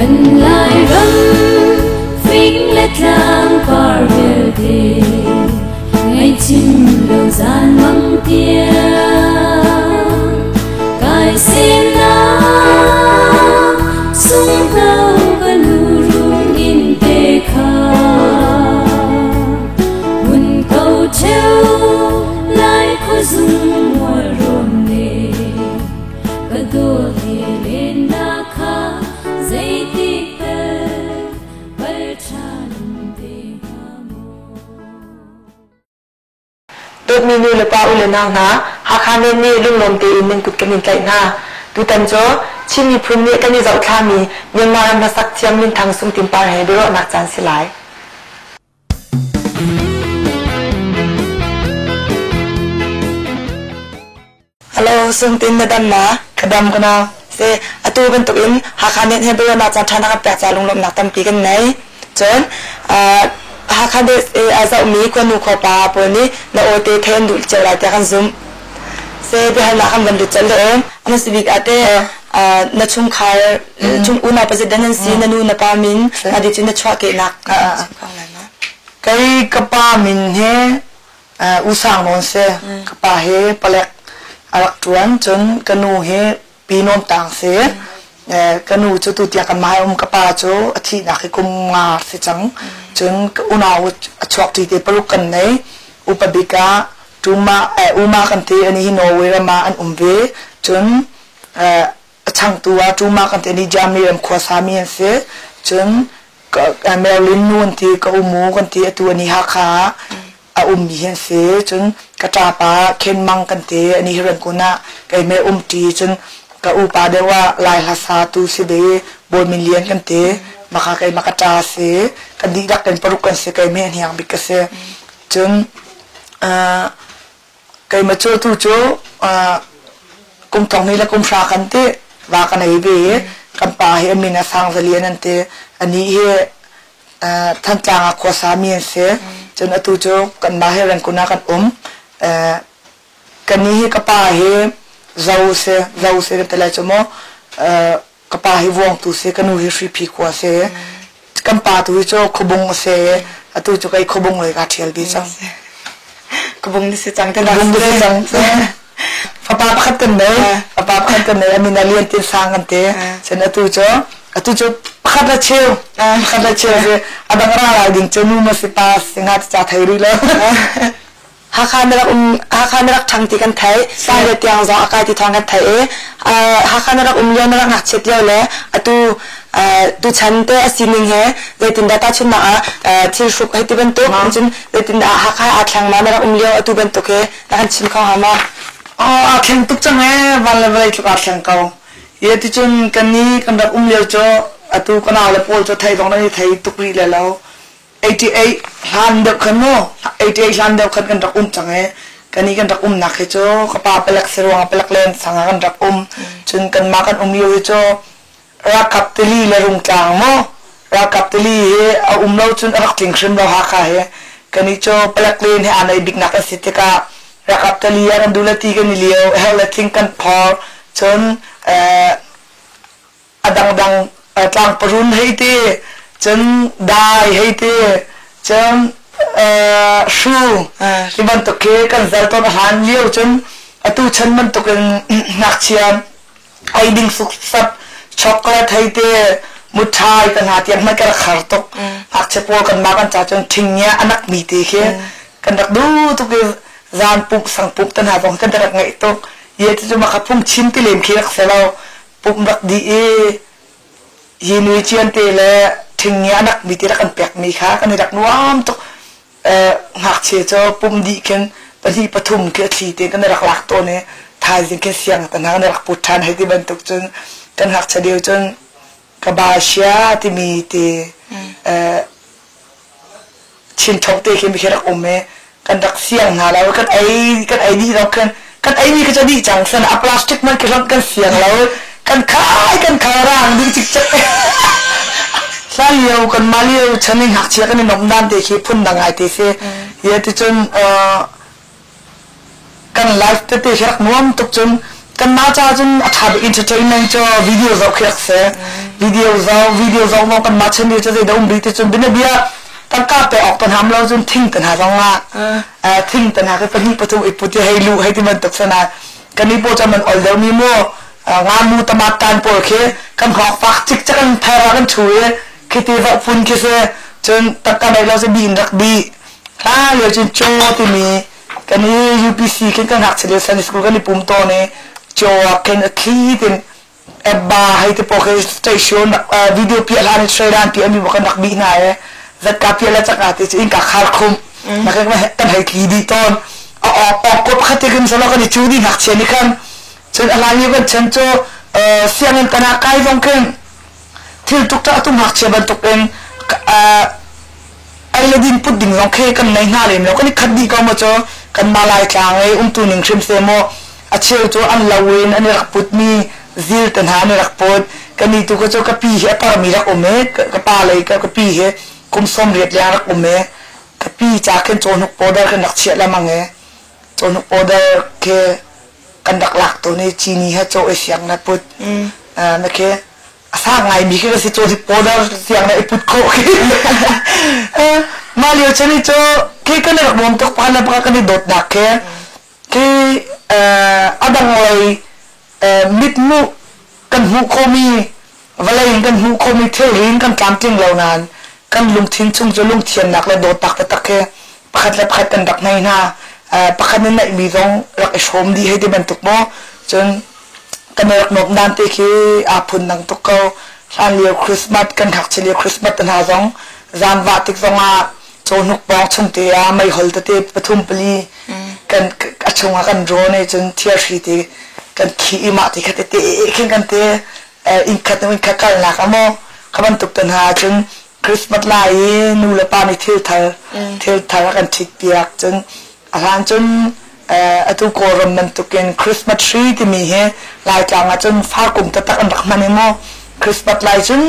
กันลายรำฟิงและทางปาร์เวลเดไงชิมโลซานมังเตียกายเสียนาสุงเท้ากันหูรุงอินเตคาหุ่นเกาเชวลายคุซุงวารมเนกระโดดเฮเลนาคาใจติกเตปัลชันเตหามโดดมีเลยป้าอุเลนางนะหากขานี่ลุงลมตีอินนึงกุดกันนินใจนะดูตันโจชิมีพรุ่งนี้กันยี่เจ้าข้ามียังมารำนักสักเทียมมินทางสุ่มติมปาให้ดูรอนักจันสิไลฮัลโหลสุ่มติมดันนะขดำกันนะเซอตูเป็นตุกินหากขานี่ให้ดูรอนักจันทานักแปลกใจลุงลมนักตั้มปีกันไหนจนหากขานี่อาจจะมีคนนูขอปาปนี้นาโอเตเทนดูเจออะไรแต่กันซุ่มเซไปหาหลักคำบันทึกจันเลยอันนั้นสิบิกอาเตนัชงคายชุงอุณาประสิทธิ์นั้นสินันูนปามินอดีตนัชวาเกนักไก่กปามินเฮอุสังนนเซกปาเฮปเล็กอารักจวนจนกนูเฮปีนอมต่างเซกนูจะตุติยกันมาให้กปาโจอธินักกุมงาสิจังจนอุณาชวกตีเตปรุกันในอุปบิกาจูมาอุมากันเตอันนี้โนเวรมาอันเวจนช่างตัวจูมากันเตนี่จามีมขวาสามีเสจนเมลินนูนทีก็อุโมกันเตตัวนี้ฮักขามีเห็นเสจนกระจาปาเข็นมังกันเตอันนี้เรื่องกุณะไก่เมตีจนก็อุปาเดว่าลายลาซาตูสิเดบนมิเลียนกันเตมาค่ะไก่มากระจาเสกันดีดักกันปรุกันเสไก่เมเฮียงบิกเสจนไก่มาโจตุโจกุมทองนี้และกุมชากันเตว่ากันไอเบกันป่าเฮมินาสังเสลียนันเตอันนี้เฮท่านจางขวาสามีเสจนอตุโจกันมาเฮรันกุนากันกันนี้เฮกป่าเฮเจ้าเสกันแต่ละชั่วโมงกป่าเฮวงตุเสกันนูเฮชีพีขวาเสกันป่าตุโจขบงเสอตุโจไก่ขบงเลยกัดเทียลบีจังขบงนี่เสจังแต่ละขบงนี่จังป้าพักกันเลยป้าพักกันเลยมีนาเลียนติดสร้างกันเตะฉันอตุโจพักละเชียวเลยอันนั้นอะไรดิ่งจนูมาสิปาสิงหาจะไทยรีเลยหากใครไม่รักทางที่กันไทยสร้างเรื่องอย่างสองอากาศที่ทางกันไทยหากใครไม่รักเยอะไม่รักหนักเช็ดเยอะเลยตุฉันเตะสิ่งหนึ่งเหรอเลยติดดาชุนมาที่สุขให้ที่เป็นตุกจนเลยติดหากใครอาจแข่งมาไม่รักเยอะตุเป็นตุกเหรอแล้วกันชิมข้าวหามาอาแข่งตุกจังไงวันละวันทุกอาแข่งเขาเยอะที่จนกันนี้กันรักเลี้ยวโจตุกันเอาเลยพอโจไทยตรงนั้นไทยตุกรีเลยแล้ว88ล้านเดียวกันเนาะ88ล้านเดียวกันรักจังไงกันนี้กันรักนักโจกป้าเปลักเสรวงเปลักเล่นสังกันรักจนกันมากันเลี้ยวโจรักกับตลีเลยรุ่งกลางเนาะรักกับตลีเอาเราจนรักจริงขึ้นเราหาใครกันนี้โจเปลักเล่นให้อันไหนบิ๊กนักสิทธิการักกับตลีอันดูแลตีกันเลี้ยวให้เราทิ้งกันพอจนดังจางปรุนให้ตีจนได้ให้ตีจนชูที่มันตกเกกันจะต้นหันเลี้ยวจนตุฉันมันตกเป็นนักเชียนไอดิ้งสุกสับช็อกโกแลตให้ตีมุทายกันหาเตียงไม่กระขาดตกหักเฉพาะกันมากันจ่าจนทิ้งเนี้ยอันนักมีตีเขี้ยกันดักดูตุกจานปุ๊บสั่งปุ๊บตันหาตรงกันดักไงตกเยอะจะมาขับพุ่งชิมที่เลี้ยงเขี้ยรักเสร็จแล้วปุ๊บดักดียินวิเชียนเตะทิ้งเนี้ยนักมีตีรักกันแปลกมีขากันในดักน้วมตกหักเชี่ยจะปุ่มดีกันปฏิปฐุมเกี่ยทีเตะกันในรักหลักตัวนี้ทายสิ่งเกี่ยเสียงแต่นักในรักปุถันให้ที่บรรทุกจนกันหักเฉลียวจนกบาเชียที่มีเตะชินทองเตะเข้มเขียรักเมกันรักเสียงหาแล้วกันไอ้นี่เรากันไอ้นี่ก็จะดีจังสนะพลาสติกมันก็รับกันเสียงแล้วกันขายกันขาร่างดีจิกจักซาเลียวกันมาเลียวฉันเองหักเชียกันในนมด้านเตะขี้พุ่นดังไอเตะเสียเยอะที่จนกันไลฟ์เตะเชียกน้วมตุกจนก กันมาจ้าจนถ้าเป็น entertainment จ้าวิดีโอเราเขียนเสียวิดีโอเรามองกันมาเช่นนี้จะได้ดูดีที่จนเป็นเบียตั้งก้าไปออกตันหามเราจนทิ้งตันหาตรงละทิ้งตันหาก็เป็นประตูอีกประตูให้ลูกให้ที่มันตกสนากันนี้โปรจะมันอ่อนเดี๋ยวมีมั่วงานมูตมาการโปรเคกันหอกฟักจิกจะกันแพ้กันช่วยคิดว่าฝุ่นคิดเสียจนตั้งก้าไปเราจะบินรักบีถ้าเหลือจนโจที่มีกันนี้ UPC กันหักเฉลี่ยสันนิษฐานกันนี้ปุ่มโตเนี่ยโจกันขี้ถึงบาให้ที่โปรเคสเตชันวิดีโอพิจารณาเทรดานที่มีบอกกันนักบินไหนจะกับพิจารณาจากอะไรที่อินกับคาร์คุมนะครับกันให้ขี้ดีตอนออกกฎขัดกันสำหรับกันจูดีหักเช่นนี้กันจนอะไรนี่กันฉันโจเสียงกันนาคายตรงกันที่ทุกท่าตุ้มหักเช่นบรรทุกเองไอ้เรื่องพูดดิ่งตรงกันกันในหน้าเลยแล้วก็นี่ขัดดีก็มาโจกันมาลายกลางไอ้ตัวหนึ่งชิมเซโมอาเชื่อโจอันลาเวนอันนี้รักพูดมีซิลตันหานี่รักพูดกันนี่ตัวก็โจกับพี่เฮปามีรักอมเมกับปาเลยกับพี่เฮคุมสมเรียดแล้วรักอมเมกับพี่จากขึ้นโจนุกโปเดอร์กันนักเชียร์ละมั้งโจนุกโปเดอร์เคกันดักหลักตัวนี้จีนี่ฮะโจเอเสียงนะพูดนะเคสร้างไงมีแค่สิโจที่โปเดอร์เสียงนะไอพูดโคมาเลี้ยวชนิดโจเคกันเนี่ยรวมทุกพันแล้วกันนี่โดดดักเคอดังเลยมิดมุกันหูโคมีเวลาอย่างกันหูโคมีเที่ยวรินกันการจริงเหล่านั้นกันลุงทิ้งชุ่มจะลุงเทียนหนักและโดดตักตะเคประคัดและประคัดกันดักในหน้าประคัดนั้นมีต้องรักชมดีให้ได้บรรทุกมั้งจนกันรักนกนานเตคีอาพุนนังตุกเขาการเลี้ยวคริสต์มาสกันหักเฉลี่ยคริสต์มาสตันหาสองจานวัดติกสองโจนุกปองชงเตียไม่หอลตะเตปทุมปลีกันชงกันโรนจนเทียชีตีกันขี้มาติขัดเตะขึ้นกันเตะอินขัดอินขัดกันหลักอ่ะมั้งขบันตุกตันหาจนคริสต์มาสไลนูเลปานิเที่ยวไทยกันทิกเปียกจนอาหารจนตุกโกรมันตุกินคริสต์มาสทรีที่มีเหลายกลางจนฟ้ากลุ่มตะตักอันดักมันเองมั้งคริสต์มาสไลจน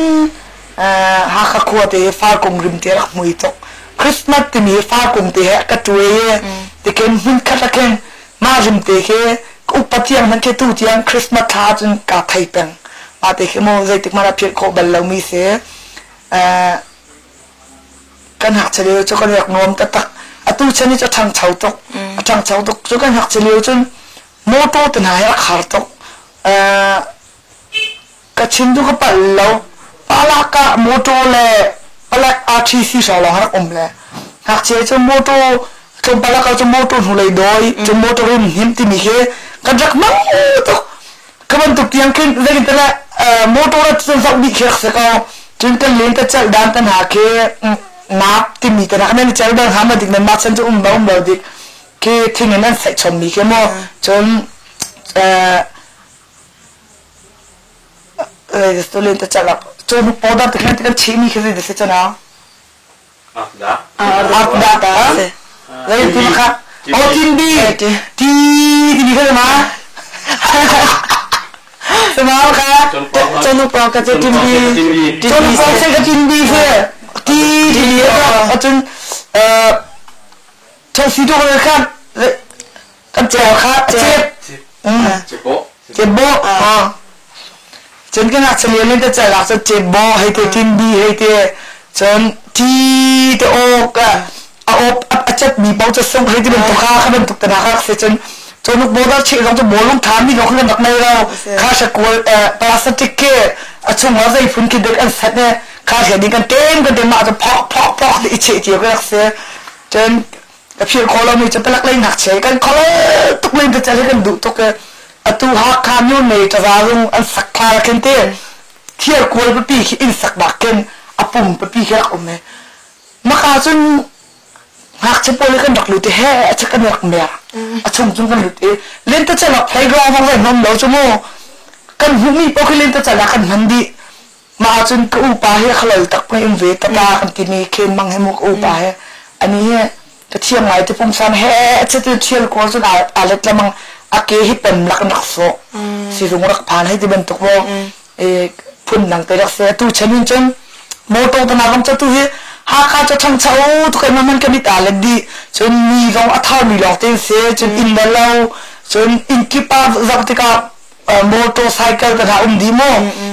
หาขวดที่ฟ้ากลุ่มริมเตียรักมวยตกคริสต์มาสที่มีฟ้ากลุ่มที่กระจุยที่เกินหุ่นขัดตะเกินมาริมเตียอุปเทียงมันแค่ตู้เทียงคริสต์มาสท้าจนกาไทยเป็นมาเตะขโมยใจติกมารับเพียรโคบัลเรามีเสียกันหักเฉลียวจนกันอยากนวมตะตักตู้ชนิดจะทางเฉาตกจนกันหักเฉลียวจนโมโต้ตันหายรักขาตกกระชินดูก็ปั่นแล้วปลากะโมโต้เลยปลาRTCสองหลังหักอมเลยหักเฉลียวจนโมโต้จนปลากะจนโมโต้หุ่นเลยดอยจนโมโต้ริมหิมที่มีแค่กันรักมั่งตกก็มันตุกยังขึ้นได้กันแต่ละโมโต้รถจนสักดิเขียกสักเอาจนกันเลี้ยงแต่จัดด้านตันหาแค่นับที่มีแต่ละนั่นจัดด้านหามาดิกนั้นมาฉันจะอุ้มเบาดิกแค่ทิ้งนั้นใส่ชมมีแค่โมจนตัวเลี้ยงแต่จัดละจนพอดาติกนั้นกันชี้มีแค่เด็กๆนะอับดาแล้วยังที่มาโอ้ทินบีที่มีแค่ไหนสมาร์ทค่ะจนปองก็จะกินดีจนปองใช้ก็กินดีเพื่อที่นี้ก็จนใช้สีตัวเลยครับกันเจ็บครับเจ็บโบจนก็นักเฉลี่ยเล่นแต่ใจหลักจะเจ็บโบให้เธอกินดีให้เธอจนที่ตัวโอกเอาอาจจะมีเบาจะส่งให้ที่เป็นตัวข้าเขาเป็นตัวตนาข้าเสียจนลูกโบราณชีเราจะโบลุงถามนี่เราขึ้นดักในเราข้าจะกลัวพลาสติกเกอช่วงว่าใจฝุ่นกินเด็กอันเสร็จเนี่ยข้าเห็นนี่กันเต็มกันเต็มมาจะพอกอิเฉยเจียวก็รักเสียจนกับพี่คนเรามีจะเป็นลักเล่นหนักเฉยกันเขาเลยตุกเล่นจะเล่นกันดุตุกตัวหักคามยุ่นในจะราลุงอันสักคลากันเต้เที่ยวกลัวพี่ขี้อินสักดักกันอปุ่มพี่ขี้รักอมเนี่ยมาข้าจนหากจะปล่อยกันดักลุที่แห่จะกันดักเมียชมจนกันลุที่เล่นแต่จะหลับให้รอมาเลยน้องเดี๋ยวจะโม่กันหูมีพวกเล่นแต่จะหลับกันมันดีมาจนกูปาให้เขาเลยตักไปอินเวตตากันที่นี่เคนมังให้มุกปาให้อันนี้จะเที่ยงไงที่ผมสั่งแห่จะเที่ยงกว่าจนอะไรละมังอาเกฮิเป็นหลักนักโซ่สิรุงรักผ่านให้ที่เป็นตัวพุ่นหนังแต่รักเสียตู้ฉันจนโมโตตนาคำจะตู้หากจะทำเช้าทุกคนมันก็มีตาเล็ดดีจนมีรองอัฐามีหลอกเต้นเสียจนอินเดลจนอินคิปาจับติกา มอเตอร์ไซค์กันหาดีโม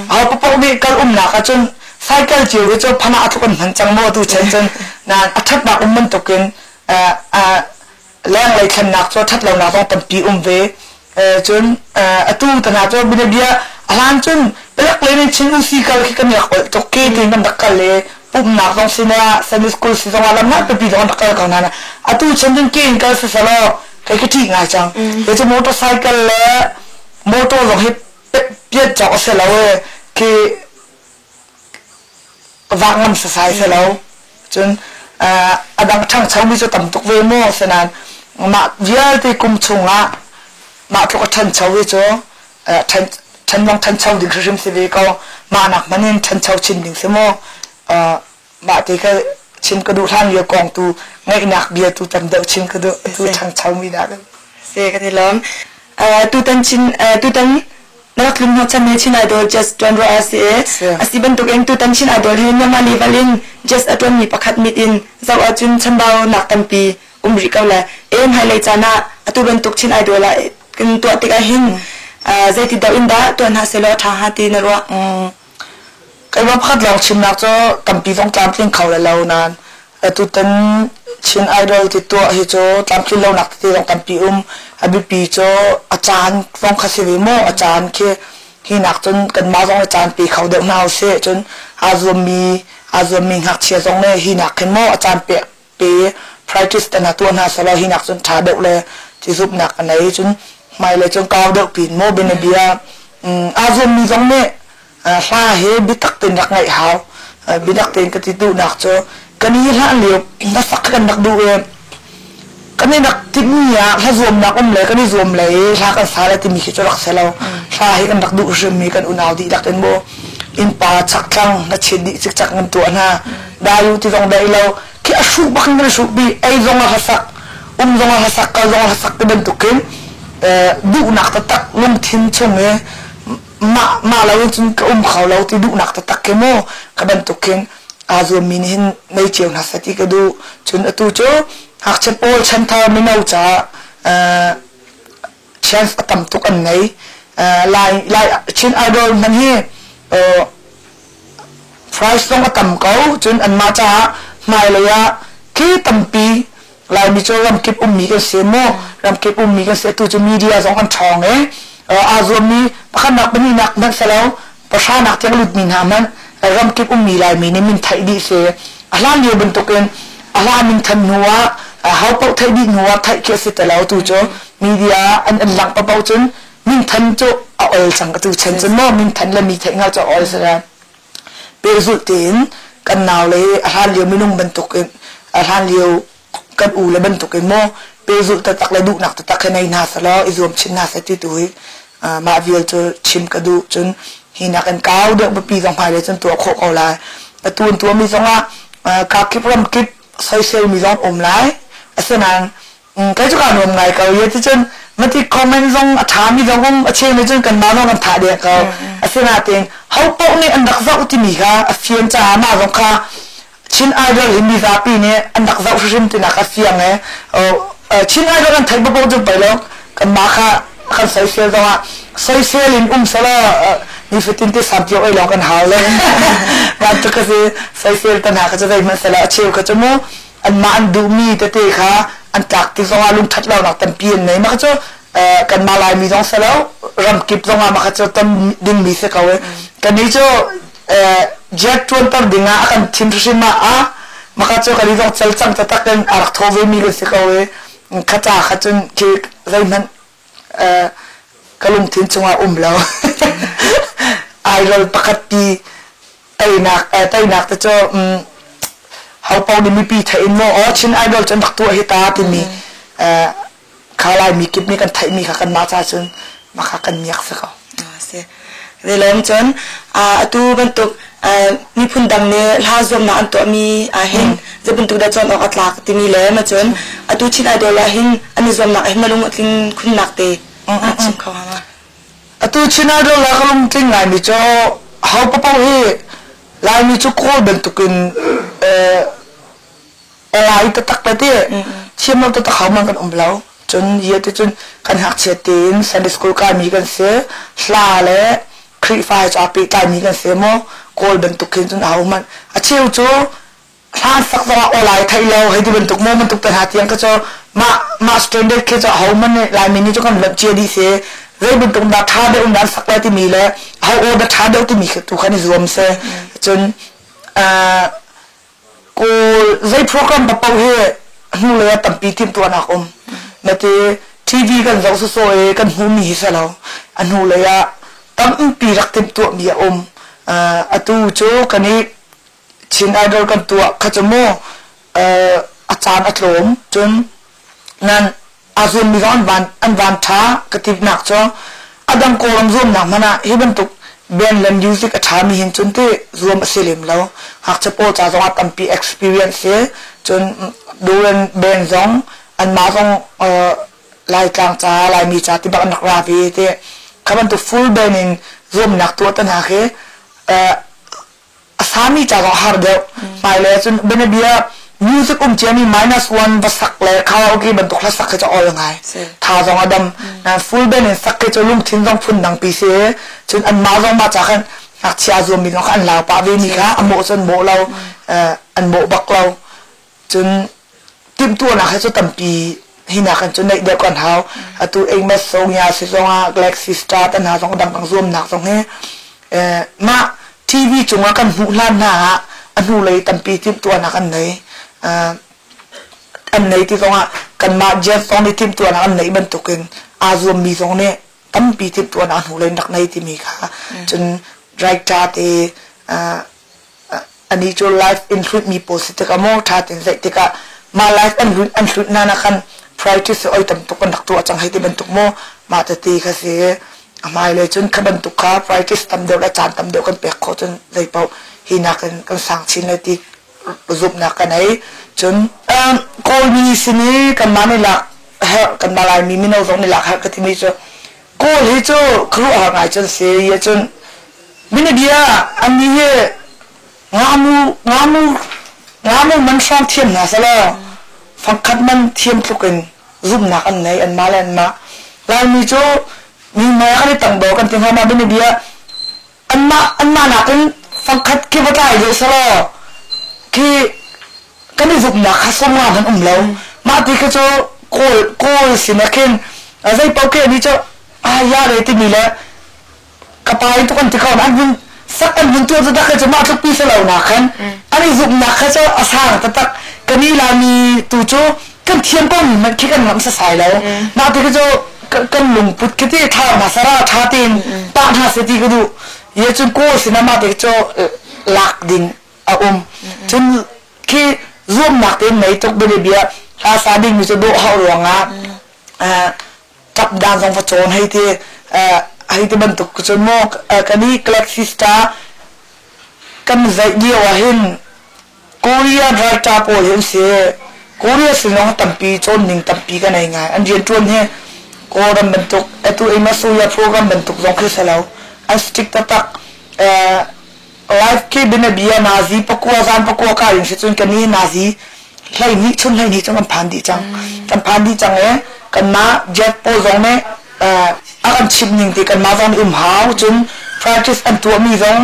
เอาปกติกันหนักจนไซค์จิ๋วจะพนักทุกคนหันจังโมดูเช่นจนนานอัฐหนักมันตกกันแรงเลยขันหนักจนทัดเราหนักต้องตั้งปีเวจนตู้ตนาจนบินเบียหลานจนเป็นลักเลยในชิ้นอุศิกัลที่กันอยากตกเกติมันดักกันเลยปุ๊บหนักต้องสินะเซมิสคูลสิต้องอะไรนักเป็นปีต้องดักกันกันนะตู้ฉันจนเก่งกันสิสละใครก็ที่ง่ายจังเดี๋ยวจะมอเตอร์ไซค์เลยมอเตอร์ลงให้เปียจ่อเสร็จแล้วคือวางมันสายเสร็จแล้วจนดังทั้งเช้ามีจะต่ำตกเวโมสนานมาเยอะที่กุมชงละมาทุกท่านเช้าวิจท่านลองท่านเช้าดิ่งริมสิวิก็มาหนักมันนี่ท่านเช้าชินดิ่งเสมอมาที่ก็ชินกระดูท่านเยอะกองตูง่ายหนักเบียตูจำเดาชินกระดูตูท่านเช้ามีได้เสกกันล้อมตูตันชินตูตันนักลุ่มหัวใจมีชินไอดอล just จวนรัวเสียอาศัยบรรทุกเองตูตันชินไอดอลเห็นยังมาลีวาลิน just อัตวันมีประคัดมิดินสาวจุนชันเบาหนักตั้งปีริกาละให้เลยจานะตูบรรทุกชินไอดอลละกันตัวติกาหินใจติดดาวอินดาตัวนั้นเสลอทางหาตีนรัวไอ้ว่าพัดลองชิมนักจะตั้งปีต้องตามเพียงเขาแล้วนานตูตันชินไอดอลติดตัวให้โจตามที่เราหนักที่ต้องตามปีอภิปีโจอาจารย์ต้องคาสิวิโมอาจารย์คือที่หนักจนกันมาต้องอาจารย์ปีเขาเดิมนาเสียจนอาจจะมีหักเชียร์ตรงนี้ที่หนักขึ้นโมอาจารย์ปี practice แต่หน้าตัวน่าสลายที่หนักจนชาเด็กเลยที่สุดหนักอันไหนจนไม่เลยจนก้าวเด็กปีโมเป็นเบียอาจจะมีตรงนี้ฟ้าเฮบิตักตินหนักไงเขาบิตักตินก็ติดดูหนักโจกันนี้ละเหลียวนักสักกันนักดูกันนี้นักที่มีถ้าzoomนักเลยกันนี้zoomเลยถ้ากันสารที่มีคิดจะรักเสลาถ้าให้กันนักดูจะมีกันอุณาวดีดักกันโบอินปาชักจังนักเชดิจักเงินตัวน่ะได้อยู่ที่ตรงได้เราแค่ชุบบังกันชุบบีไอ้ซงหัสักซงหัสักก็ซงหัสักที่เป็นตุกินดูนักตักลงทิ้งช่วงนี้มาเราจนเขาเราที่ดูนักตักเกโมก็เป็นตุกินอาจจะมีเห็นไม่เจียวนักสติก็ดูจนตัวโจหากจะโอฉันทำไม่เอาจะเช่นตั้มตุกันไหนลายเช่นไอดอลมันเฮ่ฟรายส์ต้องตั้มเขาจนอันมาจะไม่เลยอะคือตั้มปีลายมีโจรำเก็บมีกันเสียโมรำเก็บมีกันเสียตัวจะมีเดียสองอันทองอาจจะมีประคันนักเป็นนักนั่นเสร็จแล้วประชานักที่หลุดมีนามันรำเก็บมีลายมีเนี่ยมินไทยดีเสียอะไรเดียวเป็นตัวกันอะไรมินทันหัวเขาเป่าไทยดีหัวไทยเกี่ยวกับแต่แล้วตัวโจมีเดียอันหลังเป่าจนมินทันโจเอาจังก็ตัวเช่นจนโมมินทันแล้วมีไทยเงาจะเอาเสียเป็นสุดเด่นกันหนาวเลยอะไรเดียวไม่นุ่งเป็นตัวกันอะไรเดียวกันอูเลยเป็นตัวกันโมเป็นสุดแต่ตักเลยดูหนักแต่ตักแค่ในนาสแล้วอิจมชินนาสติตัวมาวิลจะชิมกระดูจนหินักกันก้าวเดือบปีสองพันเลยจนตัวโคกเอาเลยแต่ตัวมีสองอ่ะการคิดรำคิดโซเชียลมีสองไลน์เสนั้นก็จะการรวมไงเขาเยอะที่จนมันที่คอมเมนต์สองถามมีสองเชื่อในจนกันมาน้องกันถ่ายเดียเขาเสนั้นเองเขาโป๊ะในอันดับสักที่มีค่ะเฟียนจ้ามาสองค่ะชินไอดอลเห็นมีสาปีเนี่ยอันดับสักชิมที่นักเฟียงเนี่ยชินไอดอลกันไทยบ่บ่จะไปแล้วกันมาค่ะกันโซเชียลตรงอ่ะโซเชียลลินสละนี่ฟิตินที่สามเดียวไอ้ลองกันหาเลยงานจุกคือโซเชียลตั้งหาก็จะได้มันสละเชี่ยวก็จะมั่วอันมาอันดูมีแต่เตะค่ะอันจากที่สองลุงทัดเราหนักเต็มปีนไหนมันก็จะกันมาลายมีสองสละรำกิบสองมันก็จะเต็มดิ่งมีสักเอากันนี้จะเจ็ดวันตั้งดิ่งอ่ะกันชิมชิมมามันก็จะกันนี้ต้องเซลซังจะตักกันอารักทวีมีเลยสักเอาข้าจ้าข้าจนคือไรมันก็ลงทิ้งจังหวะแล้วไอเราปกติไตนักแต่เจ้าเขาเป่าดิมีปีไทยโมชินไอดอลจนตักตัวเหตุที่มีข้าลายมีกิบมีกันไทยมีข้ากันมาจ้าจนมาข้ากันเมียกสักเขาเสียเดี๋ยวเริ่มจนตัวบรรทุกมีพุ่นดังเนี่ยลาจมมาอันตัวมีเห็นจะบรรทุกได้จนออกอัตลักษณ์ที่มีแล้วมาจนตัวชินไอดอลเห็นอันนี้จมหนักเห็นมาลงทิ้งคุณหนักเตะชิมเขาฮะตัวชินาโดนแล้วก็ลงทิ้งลายมีจ้าเขาเป่าเฮลายมีจ้าโคตรเป็นตุกินลายตักเลยที่เชื่อมเราตักเขามันกันแล้ว จนเยอะจนกันหักเชียตินซันเดย์สคูลการมีกันเสียสลาและครีไฟจะปีการมีกันเสียโมโกลบรรทุกขึ้นจนเอามันเชี่ยวจูท่านสักตัวออนไลน์ไทยเราให้ที่บรรทุกโมบรรทุกแต่หาเตียงก็จะมาสแตนดาร์ดแค่จะเอามันเนี่ยลายมินิจะกันแบบเจียดีเสียเรื่องบรรทุกดัชาเดิมดันสักแล้วที่มีแล้วเอาโอดัชาเดิมที่มีคือตัวคันรวมเสียจนกูใจโปรแกรมปะเป้าเฮหูเลยตั้งปีทีมตัวนักนั่นที่ทีวีกันเราสุดๆกันหูมีเสียแล้วอันหูเลยตั้งปีรักทีมตัวมีอตูโจกันนี้ชินไอดอลกันตัวขจโมอาจารย์อัตโลมจนนั้นอาซุนมีอันวันท้ากติบหนักจ้ะอดังโกลมซุ่มหนักมันฮิบันตุกเบนเลนมิวสิกท้ามีเห็นจนที่รวมเสลิมแล้วหากจะโปรจะต้องตั้งปี experience จนดูเบนซองอันมาซองลายกลางจ้าลายมีจ้าที่บักนักราฟีเต้ขับันตุก full benin รวมหนักตัวตั้งหากสามีจากฮาร์เดลไปเลยจนเบนเบียมิวสิกเจนี่-1ภาษาเลยเขาโอเคบรรทุกละสักจะเอายังไงท่าจงอดัมนั่นฟูลเบนสักจะลุ่มทิ้งจงพุ่นดังปีเสียจนอันมาจงมาจากกันนักเชียร์จงมีน้องอันลาวป้าเวนิก้าอันโบจนโบเราอันโบบักเราจนทีมตัวนักให้จนตั้งปีหินักกันจนในเด็กก่อนเท้าตัวเองมาส่งยาสิส่งกาแล็กซี่สตาร์ตันหาจงดังกังรวมหนักจงให้มาทีวีจงกันหูล้านหน้าอันหูเลยตั้งปีทีมตัวนักอันไหนอันไหนที่ตรงกันมาเจฟตรงในทีมตัวนั้นอันไหนบรรทุกกันอาซวมมีตรงนี้ตั้งปีทีมตัวนั้นหูเลยนักในที่มีค่ะจนไรจ้าเตอันนี้จะไลฟ์อินทรูดมีโพสต์ที่ก็มองท่าถึงใจที่ก็มาไลฟ์อันทรูดนั่นนะครับ practice ไอ้ตั้งตัวนักตัวจังให้ที่บรรทุกโมมาจะตีค่ะเสียมาเลยจนขบันทุกค่ะ practice ตั้งเดียวและจานตั้งเดียวกันเปียกเขาจนใจเป่าหินักกันสั่งชิ้นเลยที่รูปนักกันไหนจนโกลมีสินี้กันมาในหลักกันมาลายมีมิโนตรงในหลักก็ที่มีจะโกลที่จะครูหางไงจนเสียจนมินเดียอันนี้งามูมันช่องเทียมนะซะแล้วฟังคัดมันเทียมทุกคนรูปนักอันไหนอันมาแล้วมาลายมีจะมีแม่ก็ได้ตั้งบอกกันถึงว่ามามินเดียอันมาหนักกันฟังคัดคิดว่าได้เยอะซะแล้วที่ก็ได้รูปนักข้าสมากันแล้วมาที่ก็จะโกสินะคินอะไรเป้าเกนี่จะยาเลยที่มีแล้วกับไปทุกคนที่เขาอันนั้นสักอันหนึ่งตัวจะได้ก็จะมาทุกปีเสลาหนักขันอันนี้รูปนักเขาจะอาสาแต่ตักกันนี่เรามีตัวโจกันเทียมป้องมันคิดกันมันสายแล้วมาที่ก็จะกันลุงพุทธที่ท่ามาสระท่าตีนตาท่าเสตีก็ดูยังจนโกสินะมาที่ก็จะหลักดินจนที่ร่วมหนักเต็มในทุกบริเวณอาสาดิ่งมีจะดูเขาหลวงจับดานทรงประโจนให้ที่บรรทุกจนโมกกันนี้กาแล็กซี่สตาร์กันใจเดียวเห็นโคเรียดรายจ่าโปรเห็นเสียโคเรียสิน้องตั้งปีจนหนึ่งตั้งปีกันไงอันเดียนจวนเนี่ยโคดันบรรทุกตัวเองมาสู้ยาโปรแกรมบรรทุกทรงขึ้นแล้วอันสติ๊กตักไลฟ์ที่เป็นเบียนาซีปะกัวซานปะกัวการอย่างเช่นกันนี้นาซีไล่นี้ชนไล่นี้จังกันผ่านดีจังกันมาเจ็บปวดตรงนี้อาการชิมนิ่งที่กันมาตอนหาวจน practice อันตัวมีตรง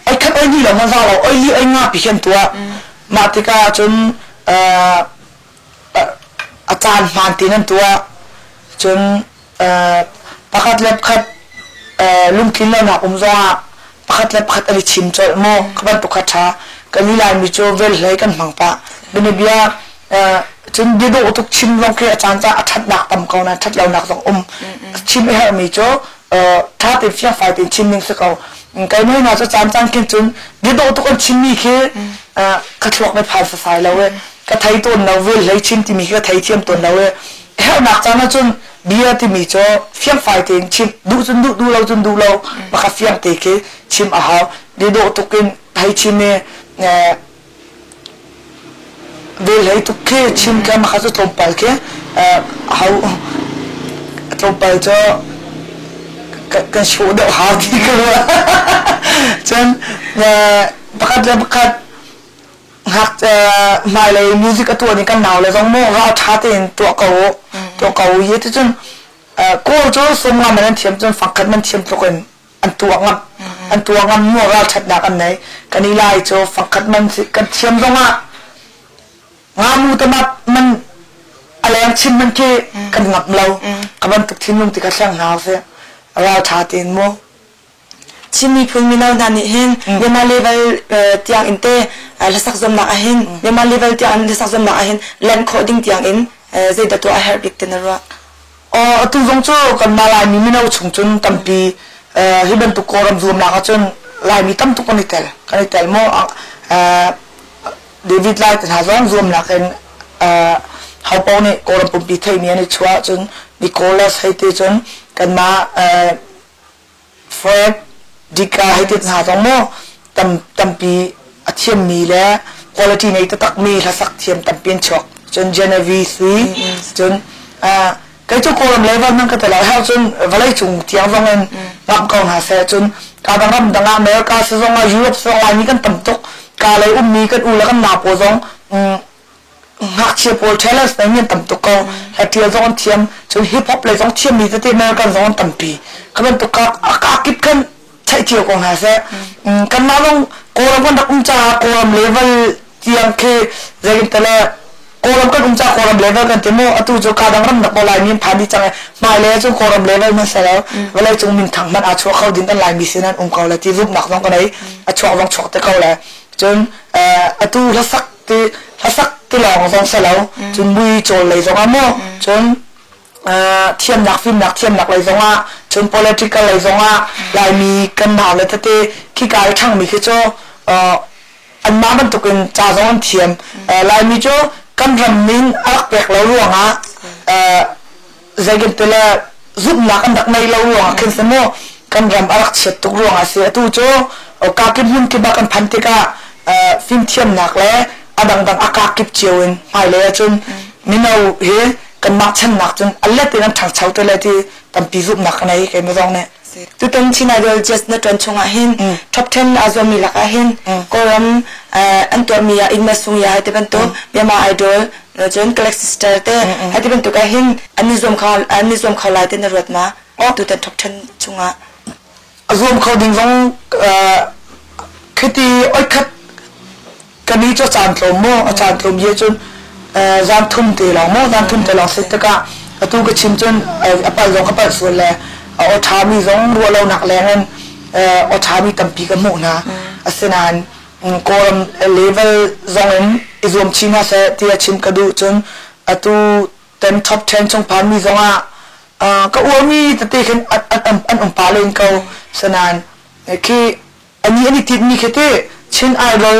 ไอ้คัดไอ้นี่แหละมันซาเราไอ้นี่ไอ้ง่าพิเศษตัวมาที่ก็จนอาจารย์มาที่นั่นตัวจนประคัดเล็บคัดลุงกินแล้วนะผมว่าพัดเล็บพัดอะไรชิมจอยโม่ขบันตุกช้ากันนี่ลายมีโจเวลเลยกันมังปะเป็นเบียจนดีดูทุกชิมลงแค่อาจารย์จะทัดหนักต่ำเขานะทัดเราหนักสองชิมให้มีโจถ้าติดเฟี้ยงไฟติดชิมนึงสักเอากันนี่นะจะจานจานกินจนดีดูทุกคนชิมมีแค่กระทรวงไม่ผ่านสายแล้วเว้ยกระไทยตัวเราเวลเลยชิมที่มีแค่ไทยเทียมตัวเราเว้ยให้หนักจานนั้นจนเบียที่มีโจเฟี้ยงไฟติดชิมดูจนดูเรามาขับเฟี้ยงติดแค่ชิมอาหารดีดูทุกคนไทยชิมเนี่ยเวลาทุกคนชิมกันมาขับตรงไปแค่เขาตรงไปจะกันชูเดือดหาที่กันว่าจนประคัดหักมาเลยมิวสิกตัวนี้กันหนาวเลยต้องโม่เราชาตินตัวเขา ตัวเก่าเยอะที่จนก็จะสมงานมันเทียมจนฝังคันมันเทียมตัวกันอันตัวงับมัวเราชัดหนักอันไหนกันนี่ไล่โจฝังคันมันสิกันเทียมตรงงามูตมัดมันอะไรชิมมันแค่กันงับเรากับมันตุกทิ้งลงติดกระช่างหาวเสียเราชาตินมัวชิมีพึ่งมีน้ำทานนี่เห็นยังมาเลเวลเตียงอินเต้ละสักจมหนักเห็นยังมาเลเวลเตียงละสักจมหนักเห็นแลนด์โคดิ้งเตียงอินเจดตัวเฮอร์บิกเตนรัวตุงโจกันมาลายมีไม่เอาชงจนตั้มปีที่เป็นตุกโกรมรวมหนักจนลายมีตั้มตุกคนนี้แต่โมเดวิดไลท์หาร้องรวมหนักกันเขาปอนี่โกรมปุ่มปีไทยเนี่ยในชัวจนนิโคลัสให้เตจนกันมาเฟรดดิกาให้เตหาร้องโมตั้มปีเทียมมีแล้วคุณภาพในตักมีละสักเทียมตั้มเปลี่ยนช็อกจนเจเนวีซีจนcái chỗ cô làm lễ văn năng cái thể lại hao chân và lấy chung tiếng vang lên làm câu hà xe chân cả đang làm đang làm mấy cái sử dụng là Europe sử dụng là những cái tầm tốc cả lấy mi cái u là cái nào bộ giống hạt chia bộ Taylor này những tầm tốc câu hay tiếng giống tiếng chân hip hop lấy giống tiếng mi cái mấy cái giống tầm pi cái bên tốc cả kịp cái chạy chiều câu hà xe cái nào giống cô làm con đặc cha cô làm lễ văn tiếng kia rồi cái là cô làm cái công cha cô làm levelกันเต็มอ่ะตู้โจกาดังรำนักบอลายมีผ่านดีจังเลยมาเลยจนcô làm levelมันเสร็จแล้วเวลาจงมินถังมันอาชัวเข้าดินตั้งลายมีเส้นนั้นเขาเลยที่รูปหนักต้องกันไหนอาชัวต้องช็อตแต่เขาเลยจนตู้ละสักที่ลองต้องเสร็จแล้วจนบุยโจเลยจงอ่ะมั่วจนเทียมหนักฟิล์มหนักเทียมหนักเลยจงอ่ะจน political เลยจงอ่ะลายมีกันหนาเลยที่ขี้กายช่างมีคือโจอันมาบรรทุกกันจ่าจงเทียมลายมีโจกันรำมินอักเปกเราล่วงอ่ะใจกันแต่ละรุดหนักอันดักในเราล่วงขึ้นสมอกันรำอักเช็ดตุกล่วงอ่ะเสียตู้โจกากินหุ่นกินบักันพันติกาฟิล์มเทียมหนักแล้วอดังอากากิบเจียวน์หายเลยจนมินเอาเฮกันมักชันหนักจนอันเล็กที่นั่งถังเช้าตัวเลยที่ตั้มปีรุดหนักในแกไม่ต้องเนี่ยตุตันชินาเดล just นัดวันชงอาหิน top 10 อาจจะมีหลักอาหินก็รำอันตัวมีอินมาสุงยาให้ที่เป็นตัวเบียมาไอดอลจน Galaxy Star เต้ให้ที่เป็นตัวอาหินอันนี้รวมเขาไล่เต้นรวดมาตุตัน top 10ชงรวมเขาดิ้งต้องคิดที่ไอ้คัดกันนี้จะจานลมโม่จานลมเยอะจนจานทุ่มเตลองโม่จานทุ่มเตลองสิตะกะตู้ก็ชิมจนไปลงก็ไปส่วนแล้วเอาชามีสองรัวเราหนักแรงนั่นเอาชามีตั้มปีกันหมดนะอาศัยนั้นก็เลเวลสองนั้นอิจฉาชิมฮะเสที่ชิมกระดูจนตู้เต็มท็อป10จงผ่านมีสองก็อ้วนมีแต่ที่ขึ้นอันปาเลนเขาสนานคืออันนี้ติดมีแค่ที่ชินไอดอล